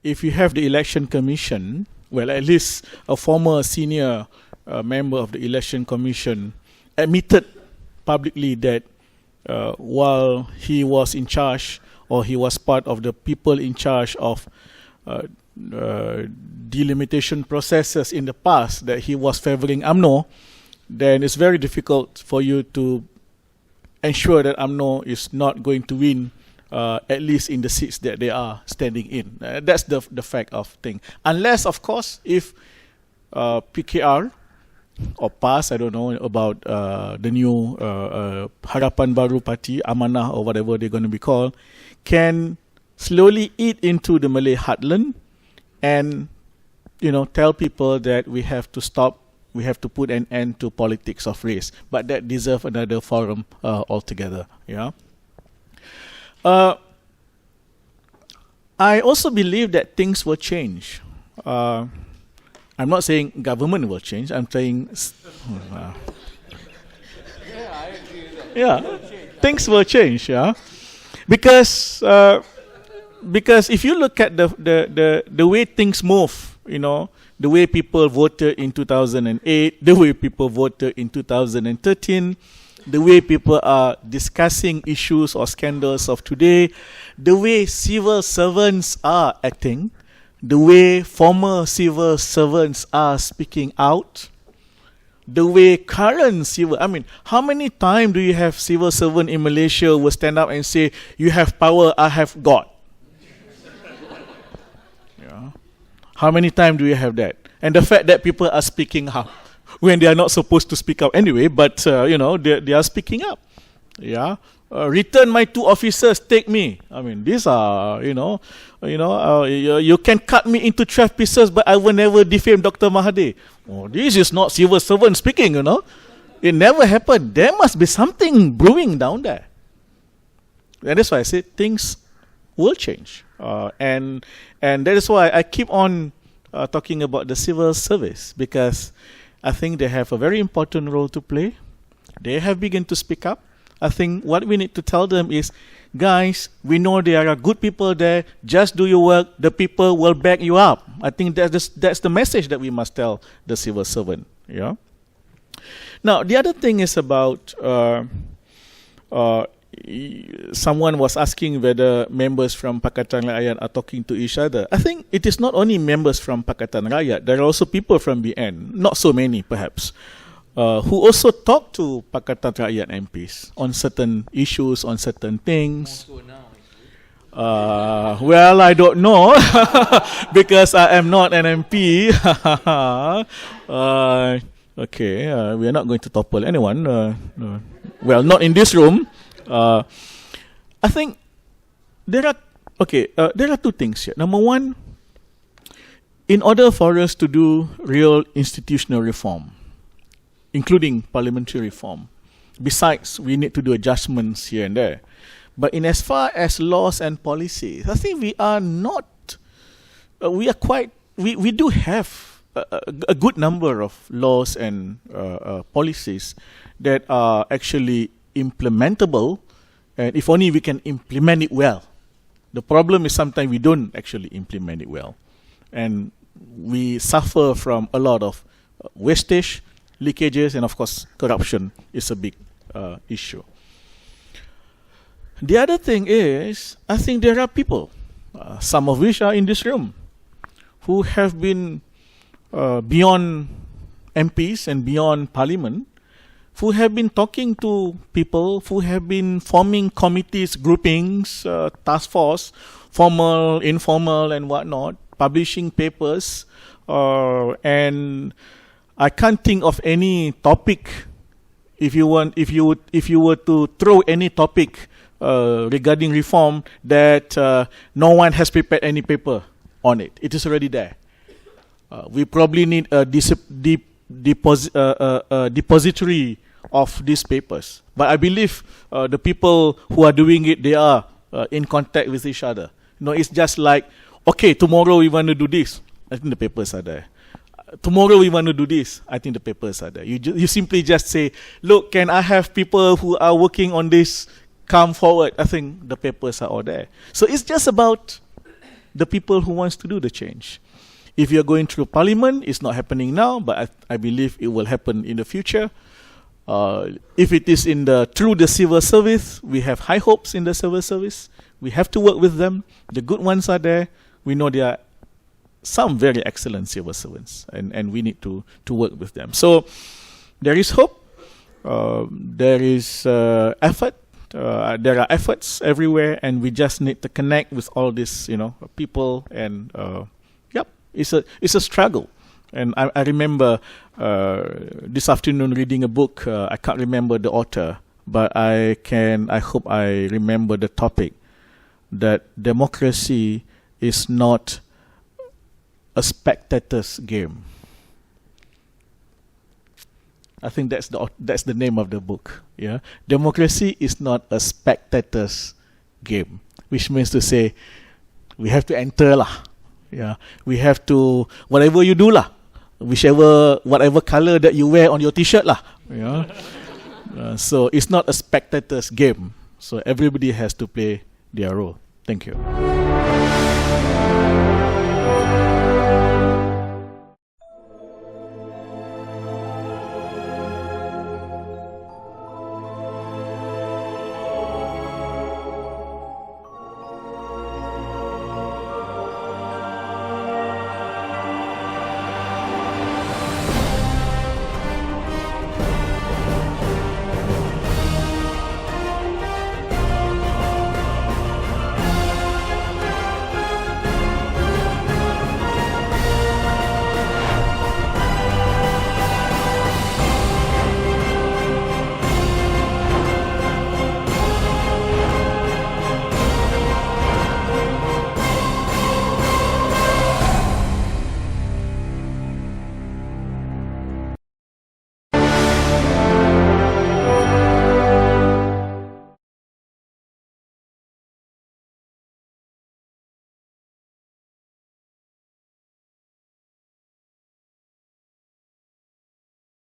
if you have the election commission, well, at least a former senior member of the election commission admitted publicly that while he was in charge, or he was part of the people in charge of delimitation processes in the past, that he was favoring UMNO, then it's very difficult for you to ensure that UMNO is not going to win, at least in the seats that they are standing in. That's the fact of thing. Unless, of course, if PKR or PAS, I don't know about the new Harapan Baru Party, Amanah or whatever they're going to be called, can slowly eat into the Malay heartland and, tell people that we have to stop, we have to put an end to politics of race. But that deserves another forum altogether. Yeah. I also believe that things will change. I'm not saying government will change. I'm saying, I agree with that. yeah, things will change. Yeah, because if you look at the way things move, the way people voted in 2008, the way people voted in 2013, the way people are discussing issues or scandals of today, the way civil servants are acting, the way former civil servants are speaking out, the way current civil, how many times do you have civil servant in Malaysia will stand up and say, you have power, I have God? Yeah. How many times do you have that? And the fact that people are speaking up when they are not supposed to speak up anyway, but they are speaking up. Yeah, return my 2 officers, take me. These are you can cut me into 12 pieces, but I will never defame Dr. Mahathir. Oh, this is not civil servant speaking. It never happened. There must be something brewing down there, and that's why I say things will change. And that is why I keep on talking about the civil service, because I think they have a very important role to play. They have begun to speak up. I think what we need to tell them is, guys, we know there are good people there. Just do your work. The people will back you up. I think that's the message that we must tell the civil servant. Yeah. Now, the other thing is about someone was asking whether members from Pakatan Rakyat are talking to each other. I think it is not only members from Pakatan Rakyat. There are also people from BN, not so many perhaps, who also talk to Pakatan Rakyat MPs on certain issues, on certain things. Well, I don't know because I am not an MP. Okay, we are not going to topple anyone. Well, not in this room. I think there are 2 things here. Number one, in order for us to do real institutional reform, including parliamentary reform, besides we need to do adjustments here and there, but in as far as laws and policies, I think we are not. We do have a good number of laws and policies that are actually implementable, and if only we can implement it well. The problem is sometimes we don't actually implement it well, and we suffer from a lot of wastage, leakages, and of course corruption is a big issue. The other thing is, I think there are people, some of which are in this room, who have been beyond MPs and beyond Parliament, who have been talking to people, who have been forming committees, groupings, task force, formal, informal, and whatnot, publishing papers, and I can't think of any topic. If you were to throw any topic regarding reform that no one has prepared any paper on it, it is already there. We probably need a depository of these papers. But I believe the people who are doing it, they are in contact with each other. It's just like, okay, tomorrow we want to do this. I think the papers are there. Tomorrow we want to do this. I think the papers are there. You simply just say, look, can I have people who are working on this come forward? I think the papers are all there. So it's just about the people who wants to do the change. If you're going through Parliament, it's not happening now, but I believe it will happen in the future. If it is through the civil service, we have high hopes in the civil service. We have to work with them. The good ones are there. We know there are some very excellent civil servants, and we need to work with them. So there is hope. There is effort. There are efforts everywhere, and we just need to connect with all these, people. And it's a struggle. And I remember this afternoon reading a book. I can't remember the author, but I hope I remember the topic. That democracy is not a spectator's game. I think that's the name of the book. Yeah, democracy is not a spectator's game, which means to say we have to enter lah. Yeah, we have to whatever you do lah, whatever color that you wear on your T-shirt lah. Yeah, so it's not a spectator's game. So everybody has to play their role. Thank you.